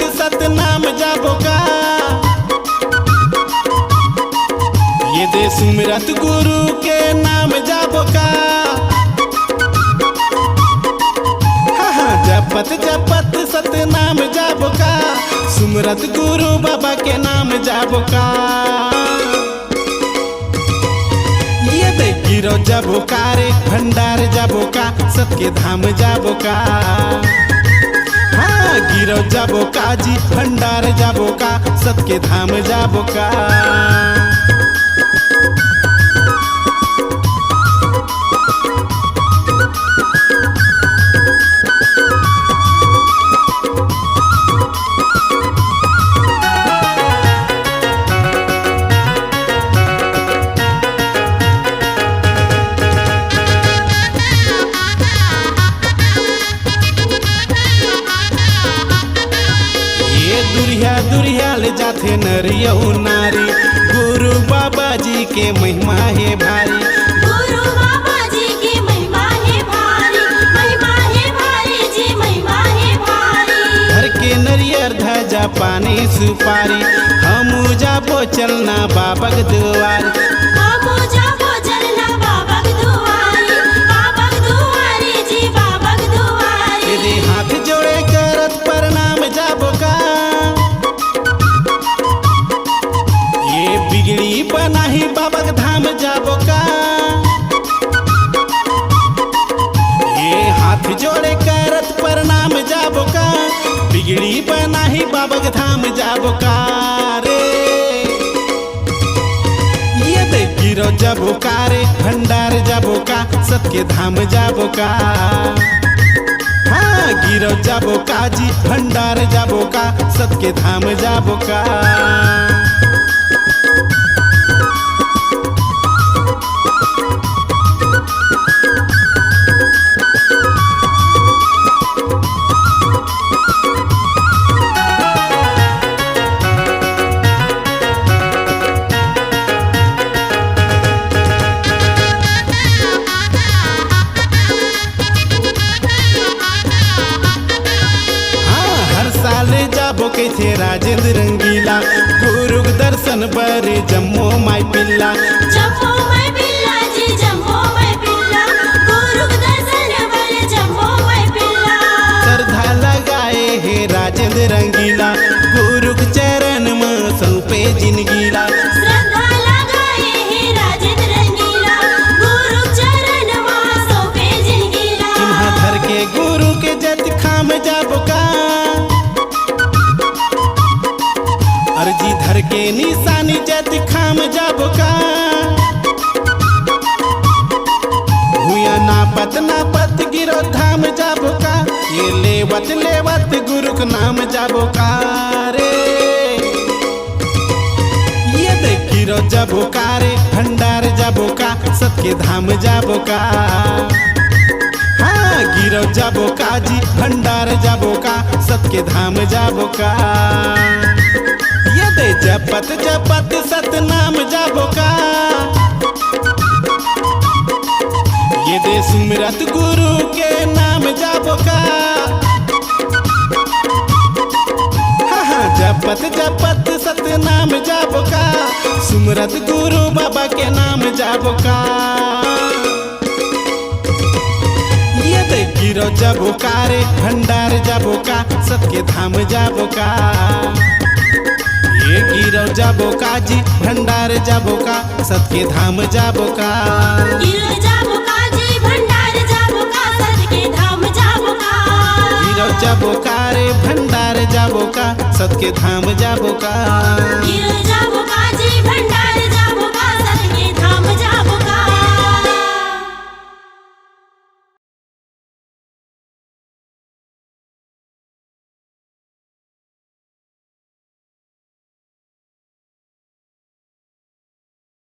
सुमरत सतनाम जाबो का। ये दे सुमरत गुरु के नाम जाबो का। जपत जपत सतनाम जाबो का। सुमरत गुरु बाबा के नाम जाबो का। ये दे गिरो जाबो का रे भंडार जाबो का। सबके धाम जाबो का। हाँ गिरो जाबो का जी भंडार जाबो का। सबके धाम जाबो का। दुरिया दुरिया ले जाते नरिया नारी। गुरु बाबा जी के महिमा है भारी। गुरु बाबा जी की महिमा है भारी। महिमा है भारी जी महिमा है भारी। घर के नरियर ध्वजा पानी सुपारी। हम जाबो चलना बाबा के दुआर। हमू जाबो चलना बाबा के दुआरी। बाबा के दुआरी जी बाबा के दुआरी। यदि हाथ जोड़े करत प्रणाम जाबो का। ये बिगड़ी बनाही बाबा के धाम जाबो का। ये हाथ जोड़े करत प्रणाम जाबो का। बिगड़ी बनाही बाबा के धाम जाबो का रे। ये दे गिरो जाबो का रे भंडार जाबो का। सबके धाम जाबो का। हाँ गिरो जाबो का जी भंडार जाबो का। सबके धाम जाबो का। जाबो कैसे राजेंद्र रंगीला। गुरु के दर्शन बरे जम्मो माई पिल्ला। जम्मो माई पिल्ला जी जम्मो माई पिल्ला। गुरु के दर्शन बरे जम्मो माई पिल्ला। श्रद्धा लगाए है राजेंद्र रंगीला। गुरु के चरण में सौंपे जिंदगीला। श्रद्धा लगाए है राजेंद्र रंगीला। गुरु के चरण में सौंपे जिंदगीला। चिन्ह धर के गुरु के जत खाम जाबो का। अर्जी धर के निशानी जत खाम जाबो का। हुआ नापत गिरो धाम जाबो का। ये लेवत गुरु के नाम जाबो का रे। ये दे गिरो जाबो का रे भंडार जाबो का। सबके धाम जाबो का। हाँ गिरो जाबो का जी भंडार जाबो का। सबके धाम जाबो का। ये दे जपत जपत सतनाम जाबो का। ये दे सुमरत गुरु के नाम जाबो का। हाँ जपत जपत सतनाम जाबो का। सुमरत गुरु बाबा के नाम जाबो का। ये दे गिरो जाबो का रे भंडार जाबो का। सबके धाम जाबो का। ये गिरो जाबो का जी भंडार जाबो का। सबके धाम जाबो का। गिरो जाबो का जी भंडार जाबो का। सबके धाम जाबो का। गिरो जाबो का रे भंडार जाबो का। सबके धाम जाबो का। गिरो जाबो